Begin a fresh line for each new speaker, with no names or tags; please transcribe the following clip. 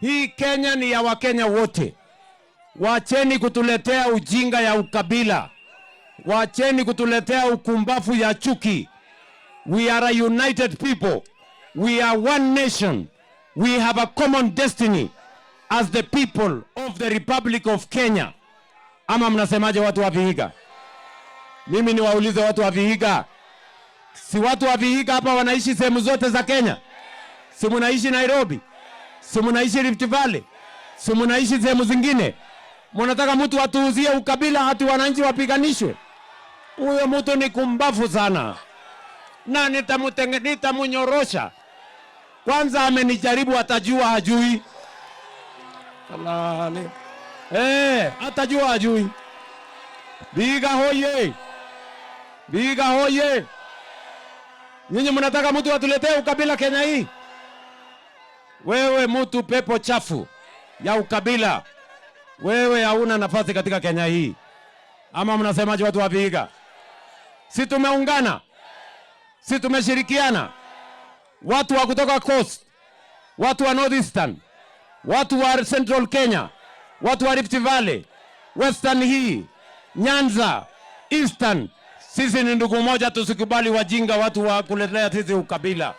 Hii Kenya ni ya Wakenya wote. Wacheni kutuletea ujinga ya ukabila. Wacheni kutuletea ukumbafu ya chuki. We are a united people. We are one nation. We have a common destiny as the people of the Republic of Kenya. Ama mnasemaje watu wa Vihiga? Mimi niwaulize watu wa Vihiga. Si watu wa Vihiga hapa wanaishi sehemu zote za Kenya? Si mnaishi Nairobi? Si mnaishi Rift Valley? Si mnaishi sehemu zingine? Mnataka mtu atuuzie ukabila hati wananchi wapiganishwe? Huyo mtu ni kumbafu sana. Na nitamunyorosha. Kwanza amenijaribu, atajua hajui. Salale. Atajua hajui. Vihiga hoye. Vihiga hoye. Nyinyi mnataka mtu atuletee ukabila Kenya hii? Wewe mtu pepo chafu ya ukabila. Wewe hauna nafasi katika Kenya hii. Ama mnasemaje watu wa Vihiga? Si tumeungana? Si tumeshirikiana? Watu wa kutoka Coast, watu wa Northeastern, watu wa Central Kenya, watu wa Rift Valley, Western hii, Nyanza, Eastern. Sisi ni ndugu moja, tusikubali wajinga watu wa kuletea sisi ukabila.